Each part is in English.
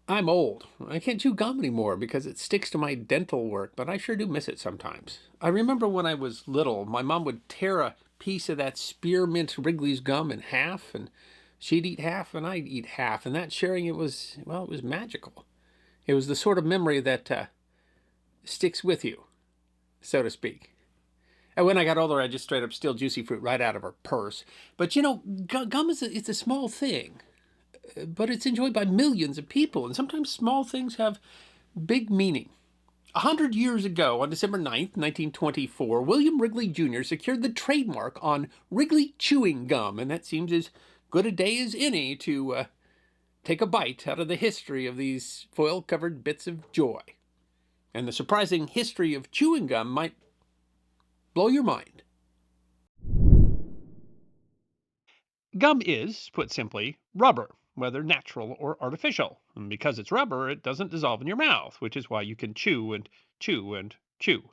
I'm old. I can't chew gum anymore because it sticks to my dental work, but I sure do miss it sometimes. I remember when I was little, my mom would tear a piece of that spearmint Wrigley's gum in half, and she'd eat half and I'd eat half, and that sharing it was, well, it was magical. It was the sort of memory that sticks with you, so to speak. And when I got older, I just straight up steal juicy fruit right out of her purse. But gum is it's a small thing, but it's enjoyed by millions of people, and sometimes small things have big meaning. 100 years ago, on December 9th, 1924, William Wrigley Jr. secured the trademark on Wrigley chewing gum, and that seems as good a day as any to take a bite out of the history of these foil covered bits of joy. And the surprising history of chewing gum might blow your mind. Gum is, put simply, rubber, whether natural or artificial. And because it's rubber, it doesn't dissolve in your mouth, which is why you can chew and chew and chew.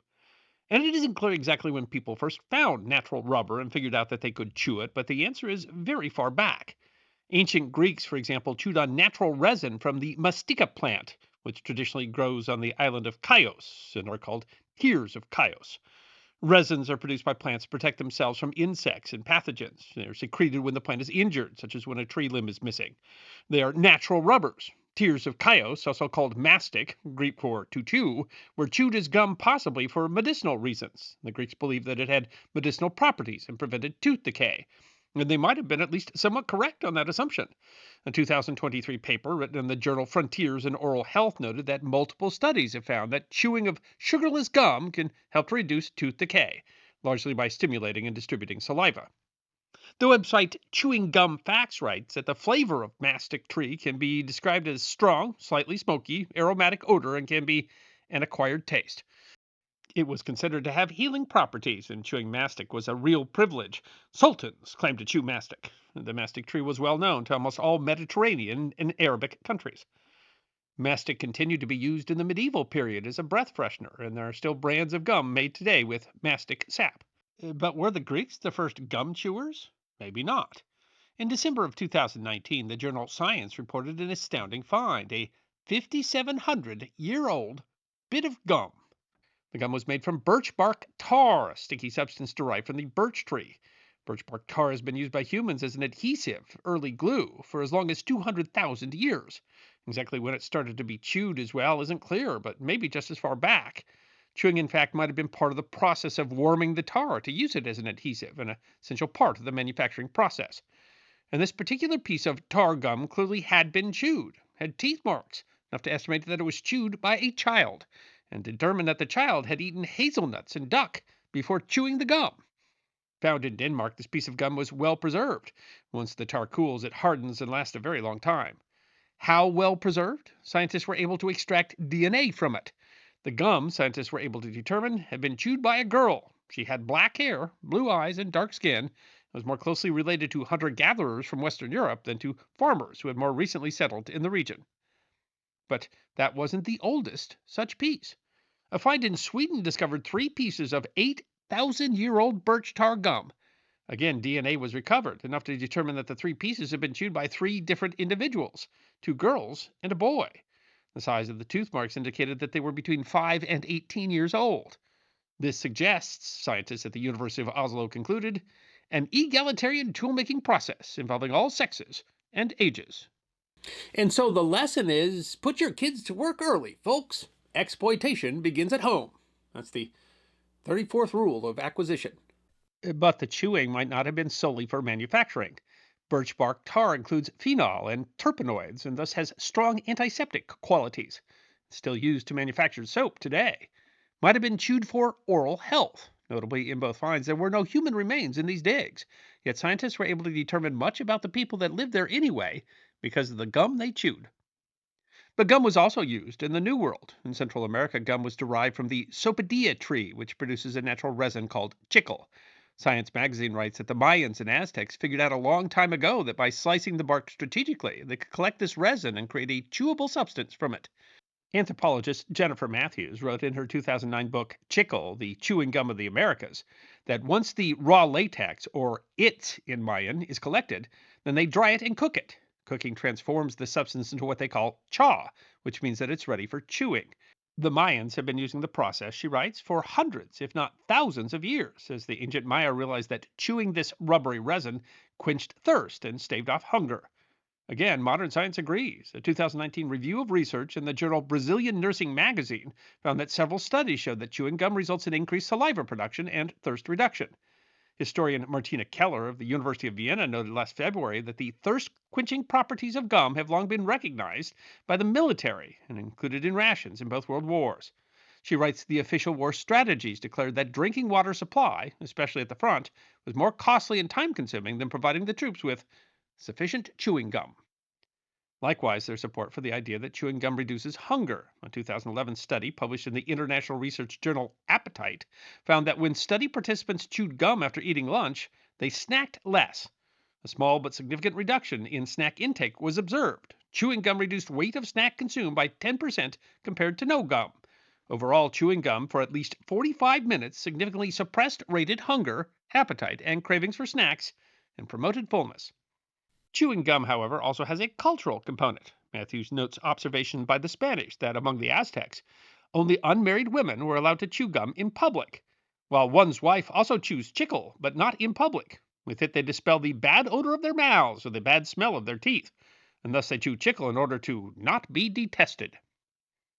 And it isn't clear exactly when people first found natural rubber and figured out that they could chew it, but the answer is very far back. Ancient Greeks, for example, chewed on natural resin from the mastica plant, which traditionally grows on the island of Chios and are called tears of Chios. Resins are produced by plants to protect themselves from insects and pathogens. They're secreted when the plant is injured, such as when a tree limb is missing. They are natural rubbers. Tears of Chios, also called mastic, Greek for to chew, were chewed as gum possibly for medicinal reasons. The Greeks believed that it had medicinal properties and prevented tooth decay. And they might have been at least somewhat correct on that assumption. A 2023 paper written in the journal Frontiers in Oral Health noted that multiple studies have found that chewing of sugarless gum can help to reduce tooth decay, largely by stimulating and distributing saliva. The website Chewing Gum Facts writes that the flavor of mastic tree can be described as strong, slightly smoky, aromatic odor, and can be an acquired taste. It was considered to have healing properties, and chewing mastic was a real privilege. Sultans claimed to chew mastic. The mastic tree was well known to almost all Mediterranean and Arabic countries. Mastic continued to be used in the medieval period as a breath freshener, and there are still brands of gum made today with mastic sap. But were the Greeks the first gum chewers? Maybe not. In December of 2019, the journal Science reported an astounding find, a 5,700-year-old bit of gum. The gum was made from birch bark tar, a sticky substance derived from the birch tree. Birch bark tar has been used by humans as an adhesive, early glue, for as long as 200,000 years. Exactly when it started to be chewed as well isn't clear, but maybe just as far back. Chewing, in fact, might have been part of the process of warming the tar to use it as an adhesive, an essential part of the manufacturing process. And this particular piece of tar gum clearly had been chewed, had teeth marks, enough to estimate that it was chewed by a child, and determine that the child had eaten hazelnuts and duck before chewing the gum. Found in Denmark, this piece of gum was well preserved. Once the tar cools, it hardens and lasts a very long time. How well preserved? Scientists were able to extract DNA from it. The gum, scientists were able to determine, had been chewed by a girl. She had black hair, blue eyes, and dark skin, was more closely related to hunter gatherers from Western Europe than to farmers who had more recently settled in the region. But that wasn't the oldest such piece. A find in Sweden discovered 3 pieces of 8,000-year-old birch tar gum. Again, DNA was recovered, enough to determine that the 3 pieces had been chewed by 3 different individuals, 2 girls and a boy. The size of the tooth marks indicated that they were between 5 and 18 years old. This suggests, scientists at the University of Oslo concluded, an egalitarian tool-making process involving all sexes and ages. And so the lesson is put your kids to work early, folks. Exploitation begins at home. That's the 34th rule of acquisition. But the chewing might not have been solely for manufacturing. Birch bark tar includes phenol and terpenoids and thus has strong antiseptic qualities. It's still used to manufacture soap today. Might have been chewed for oral health. Notably, in both finds, there were no human remains in these digs. Yet scientists were able to determine much about the people that lived there anyway because of the gum they chewed. But gum was also used in the New World. In Central America, gum was derived from the sopadilla tree, which produces a natural resin called chicle. Science magazine writes that the Mayans and Aztecs figured out a long time ago that by slicing the bark strategically, they could collect this resin and create a chewable substance from it. Anthropologist Jennifer Matthews wrote in her 2009 book, Chicle, The Chewing Gum of the Americas, that once the raw latex, or it in Mayan, is collected, then they dry it and cook it. Cooking transforms the substance into what they call chaw, which means that it's ready for chewing. The Mayans have been using the process, she writes, for hundreds, if not thousands of years, as the ancient Maya realized that chewing this rubbery resin quenched thirst and staved off hunger. Again, modern science agrees. A 2019 review of research in the journal Brazilian Nursing Magazine found that several studies showed that chewing gum results in increased saliva production and thirst reduction. Historian Martina Keller of the University of Vienna noted last February that the thirst quenching properties of gum have long been recognized by the military and included in rations in both world wars. She writes the official war strategies declared that drinking water supply, especially at the front, was more costly and time consuming than providing the troops with sufficient chewing gum. Likewise, there's support for the idea that chewing gum reduces hunger. A 2011 study published in the international research journal Appetite found that when study participants chewed gum after eating lunch, they snacked less. A small but significant reduction in snack intake was observed. Chewing gum reduced weight of snack consumed by 10% compared to no gum. Overall, chewing gum for at least 45 minutes significantly suppressed rated hunger, appetite, and cravings for snacks, and promoted fullness. Chewing gum, however, also has a cultural component. Matthews notes observation by the Spanish that among the Aztecs, only unmarried women were allowed to chew gum in public, while one's wife also chews chicle, but not in public. With it, they dispel the bad odor of their mouths or the bad smell of their teeth, and thus they chew chicle in order to not be detested.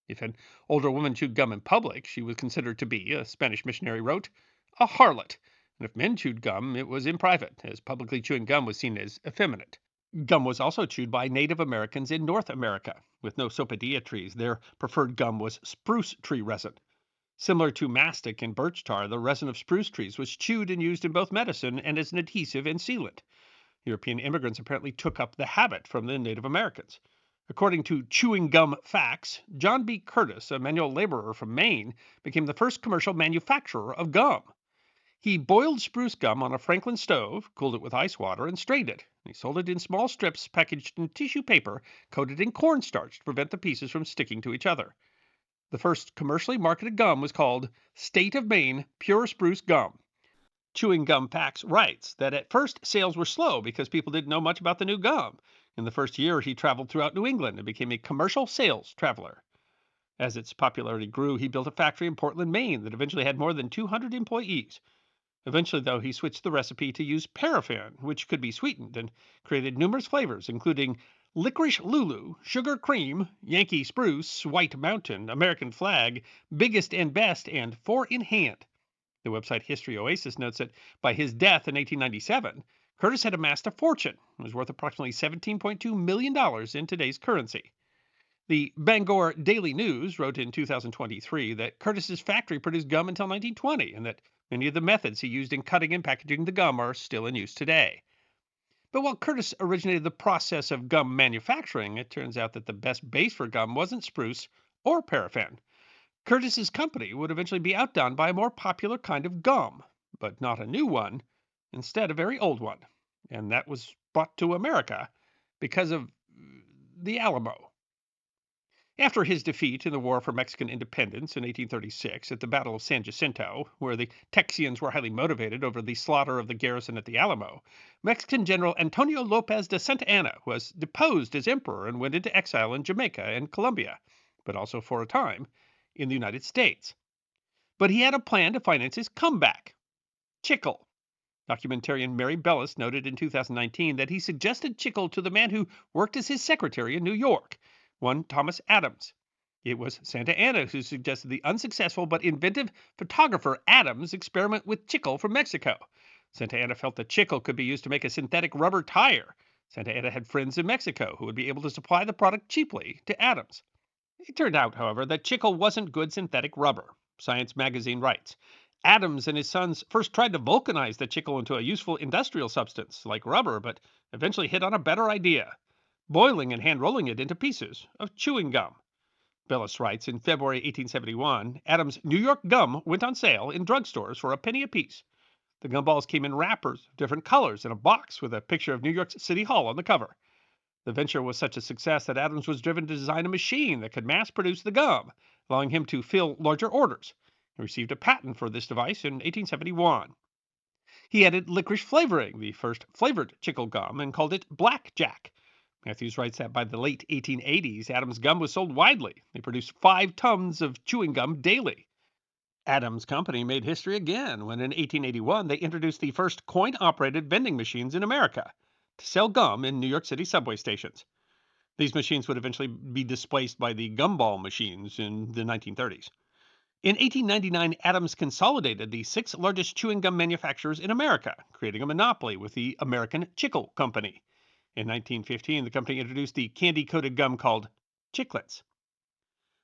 If an older woman chewed gum in public, she was considered to be, a Spanish missionary wrote, a harlot, and if men chewed gum, it was in private, as publicly chewing gum was seen as effeminate. Gum was also chewed by Native Americans in North America. With no sapodilla trees, their preferred gum was spruce tree resin. Similar to mastic and birch tar, the resin of spruce trees was chewed and used in both medicine and as an adhesive and sealant. European immigrants apparently took up the habit from the Native Americans. According to Chewing Gum Facts, John B. Curtis, a manual laborer from Maine, became the first commercial manufacturer of gum. He boiled spruce gum on a Franklin stove, cooled it with ice water, and strained it. He sold it in small strips packaged in tissue paper coated in cornstarch to prevent the pieces from sticking to each other. The first commercially marketed gum was called State of Maine Pure Spruce Gum. Chewing Gum Facts writes that at first sales were slow because people didn't know much about the new gum. In the first year, he traveled throughout New England and became a commercial sales traveler. As its popularity grew, he built a factory in Portland, Maine that eventually had more than 200 employees. Eventually, though, he switched the recipe to use paraffin, which could be sweetened, and created numerous flavors, including licorice Lulu, sugar cream, Yankee spruce, White Mountain, American flag, biggest and best, and four in hand. The website History Oasis notes that by his death in 1897, Curtis had amassed a fortune. It was worth approximately $17.2 million in today's currency. The Bangor Daily News wrote in 2023 that Curtis's factory produced gum until 1920 and that many of the methods he used in cutting and packaging the gum are still in use today. But while Curtis originated the process of gum manufacturing, it turns out that the best base for gum wasn't spruce or paraffin. Curtis's company would eventually be outdone by a more popular kind of gum, but not a new one, instead a very old one. And that was brought to America because of the Alamo. After his defeat in the War for Mexican Independence in 1836 at the Battle of San Jacinto, where the Texians were highly motivated over the slaughter of the garrison at the Alamo, Mexican General Antonio Lopez de Santa Anna was deposed as emperor and went into exile in Jamaica and Colombia, but also for a time in the United States. But he had a plan to finance his comeback. Chicle. Documentarian Mary Bellis noted in 2019 that he suggested chicle to the man who worked as his secretary in New York, one Thomas Adams. It was Santa Anna who suggested the unsuccessful but inventive photographer Adams experiment with chicle from Mexico. Santa Anna felt that chicle could be used to make a synthetic rubber tire. Santa Anna had friends in Mexico who would be able to supply the product cheaply to Adams. It turned out, however, that chicle wasn't good synthetic rubber. Science magazine writes, Adams and his sons first tried to vulcanize the chicle into a useful industrial substance like rubber, but eventually hit on a better idea: boiling and hand-rolling it into pieces of chewing gum. Bellis writes, in February 1871, Adams' New York gum went on sale in drugstores for a penny apiece. The gumballs came in wrappers of different colors in a box with a picture of New York's City Hall on the cover. The venture was such a success that Adams was driven to design a machine that could mass-produce the gum, allowing him to fill larger orders. He received a patent for this device in 1871. He added licorice flavoring, the first flavored chicle gum, and called it Black Jack. Matthews writes that by the late 1880s, Adams gum was sold widely. They produced 5 tons of chewing gum daily. Adams Company made history again when in 1881 they introduced the first coin operated vending machines in America to sell gum in New York City subway stations. These machines would eventually be displaced by the gumball machines in the 1930s. In 1899, Adams consolidated the 6 largest chewing gum manufacturers in America, creating a monopoly with the American Chicle Company. In 1915, the company introduced the candy coated gum called Chiclets.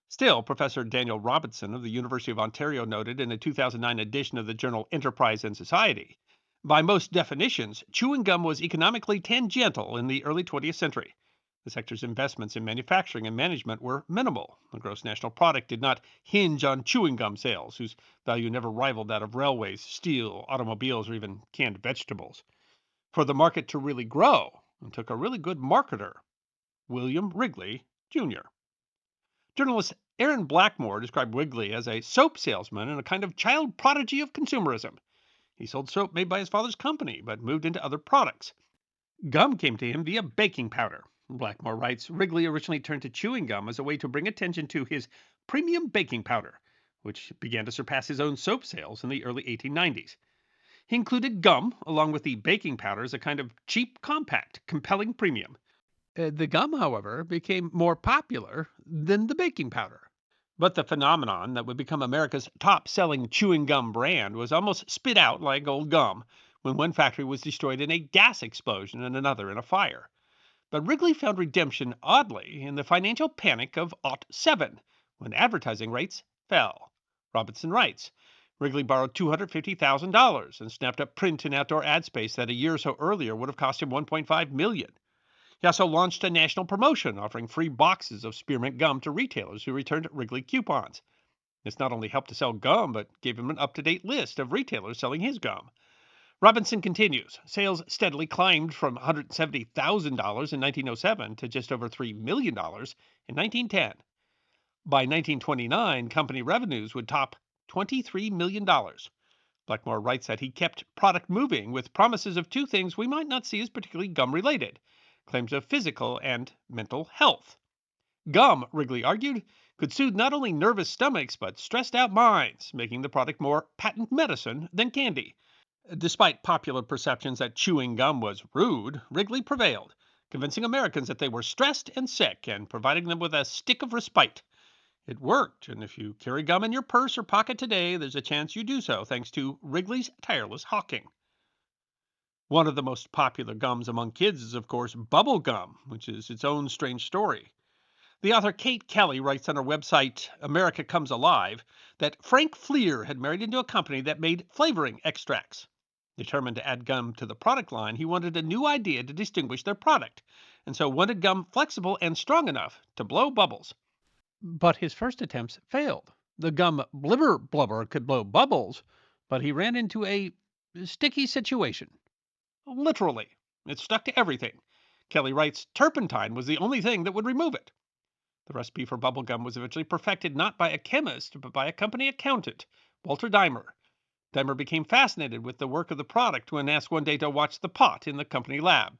Still, Professor Daniel Robinson of the University of Ontario noted in a 2009 edition of the journal Enterprise and Society, by most definitions, chewing gum was economically tangential in the early 20th century. The sector's investments in manufacturing and management were minimal. The gross national product did not hinge on chewing gum sales, whose value never rivaled that of railways, steel, automobiles, or even canned vegetables. For the market to really grow, it took a really good marketer, William Wrigley, Jr. Journalist Aaron Blackmore described Wrigley as a soap salesman and a kind of child prodigy of consumerism. He sold soap made by his father's company, but moved into other products. Gum came to him via baking powder. Blackmore writes Wrigley originally turned to chewing gum as a way to bring attention to his premium baking powder, which began to surpass his own soap sales in the early 1890s. He included gum along with the baking powder as a kind of cheap, compact, compelling premium. The gum, however, became more popular than the baking powder. But the phenomenon that would become America's top selling chewing gum brand was almost spit out like old gum when one factory was destroyed in a gas explosion and another in a fire. But Wrigley found redemption, oddly, in the financial panic of '07, when advertising rates fell. Robinson writes Wrigley borrowed $250,000 and snapped up print and outdoor ad space that a year or so earlier would have cost him $1.5 million. He also launched a national promotion offering free boxes of spearmint gum to retailers who returned Wrigley coupons. This not only helped to sell gum, but gave him an up-to-date list of retailers selling his gum. Robinson continues. Sales steadily climbed from $170,000 in 1907 to just over $3 million in 1910. By 1929, company revenues would top $23 million. Blackmore writes that he kept product moving with promises of 2 things we might not see as particularly gum-related: claims of physical and mental health. Gum, Wrigley argued, could soothe not only nervous stomachs but stressed out minds, making the product more patent medicine than candy. Despite popular perceptions that chewing gum was rude, Wrigley prevailed, convincing Americans that they were stressed and sick and providing them with a stick of respite. It worked, and if you carry gum in your purse or pocket today, there's a chance you do so thanks to Wrigley's tireless hawking. One of the most popular gums among kids is, of course, bubble gum, which is its own strange story. The author Kate Kelly writes on her website, America Comes Alive, that Frank Fleer had married into a company that made flavoring extracts. Determined to add gum to the product line, he wanted a new idea to distinguish their product, and so wanted gum flexible and strong enough to blow bubbles. But his first attempts failed. The gum blibber blubber could blow bubbles, but he ran into a sticky situation. Literally. It stuck to everything. Kelly writes turpentine was the only thing that would remove it. The recipe for bubble gum was eventually perfected not by a chemist, but by a company accountant, Walter Dimer. Dimer became fascinated with the work of the product when asked one day to watch the pot in the company lab.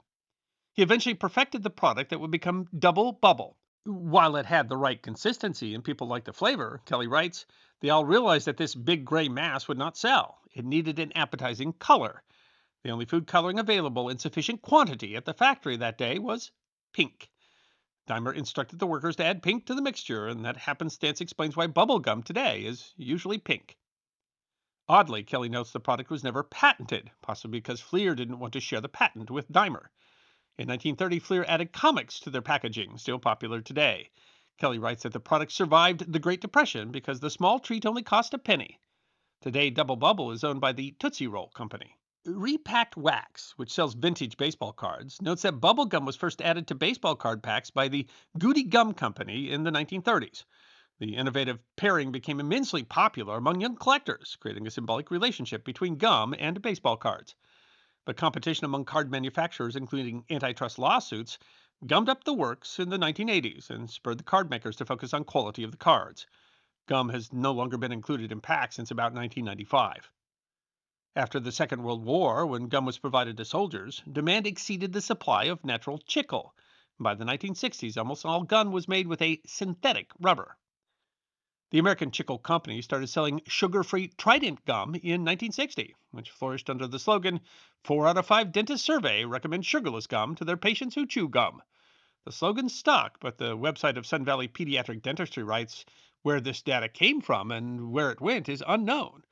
He eventually perfected the product that would become double bubble. While it had the right consistency and people liked the flavor, Kelly writes, they all realized that this big gray mass would not sell. It needed an appetizing color. The only food coloring available in sufficient quantity at the factory that day was pink. Dimer instructed the workers to add pink to the mixture, and that happenstance explains why bubble gum today is usually pink. Oddly, Kelly notes the product was never patented, possibly because Fleer didn't want to share the patent with Dimer. In 1930, Fleer added comics to their packaging, still popular today. Kelly writes that the product survived the Great Depression because the small treat only cost a penny. Today, Double Bubble is owned by the Tootsie Roll Company. Repacked Wax, which sells vintage baseball cards, notes that bubble gum was first added to baseball card packs by the Goody Gum Company in the 1930s. The innovative pairing became immensely popular among young collectors, creating a symbolic relationship between gum and baseball cards. But competition among card manufacturers, including antitrust lawsuits, gummed up the works in the 1980s and spurred the card makers to focus on quality of the cards. Gum has no longer been included in packs since about 1995. After the Second World War, when gum was provided to soldiers, demand exceeded the supply of natural chicle. By the 1960s, almost all gum was made with a synthetic rubber. The American Chicle Company started selling sugar-free Trident gum in 1960, which flourished under the slogan, 4 out of 5 dentists survey recommend sugarless gum to their patients who chew gum. The slogan stuck, but the website of Sun Valley Pediatric Dentistry writes where this data came from and where it went is unknown.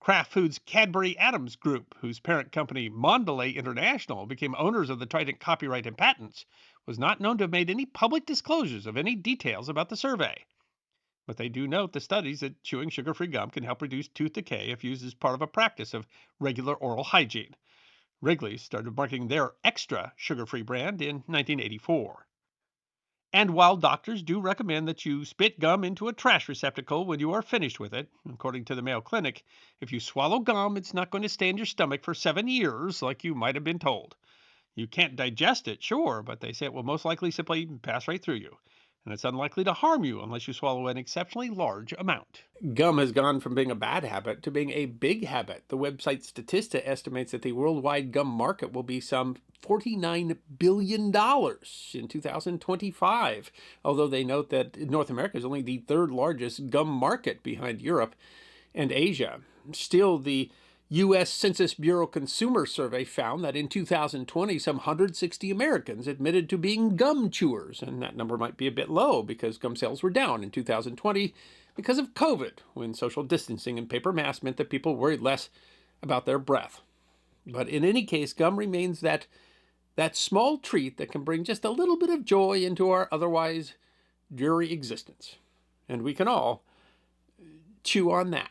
Kraft Foods' Cadbury Adams Group, whose parent company Mondelez International became owners of the Trident copyright and patents, was not known to have made any public disclosures of any details about the survey. But they do note the studies that chewing sugar-free gum can help reduce tooth decay if used as part of a practice of regular oral hygiene. Wrigley started marketing their extra sugar-free brand in 1984. And while doctors do recommend that you spit gum into a trash receptacle when you are finished with it, according to the Mayo Clinic, if you swallow gum, it's not going to stay in your stomach for 7 years like you might have been told. You can't digest it, sure, but they say it will most likely simply pass right through you. And it's unlikely to harm you unless you swallow an exceptionally large amount. Gum has gone from being a bad habit to being a big habit. The website Statista estimates that the worldwide gum market will be some $49 billion in 2025, although they note that North America is only the third largest gum market behind Europe and Asia. Still, the U.S. Census Bureau Consumer Survey found that in 2020, some 160 Americans admitted to being gum chewers, and that number might be a bit low because gum sales were down in 2020 because of COVID, when social distancing and paper masks meant that people worried less about their breath. But in any case, gum remains that small treat that can bring just a little bit of joy into our otherwise dreary existence. And we can all chew on that.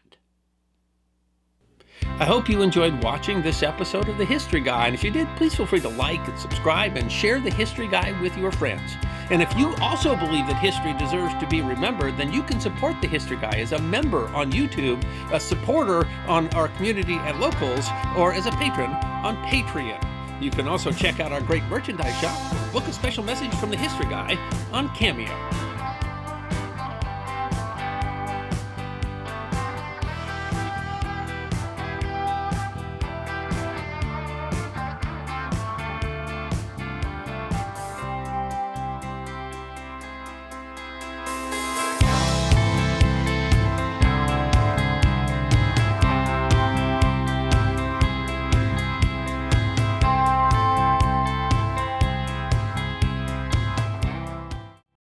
I hope you enjoyed watching this episode of The History Guy, and if you did, please feel free to like and subscribe and share The History Guy with your friends. And if you also believe that history deserves to be remembered, then you can support The History Guy as a member on YouTube, a supporter on our community at Locals, or as a patron on Patreon. You can also check out our great merchandise shop, book a special message from The History Guy on Cameo.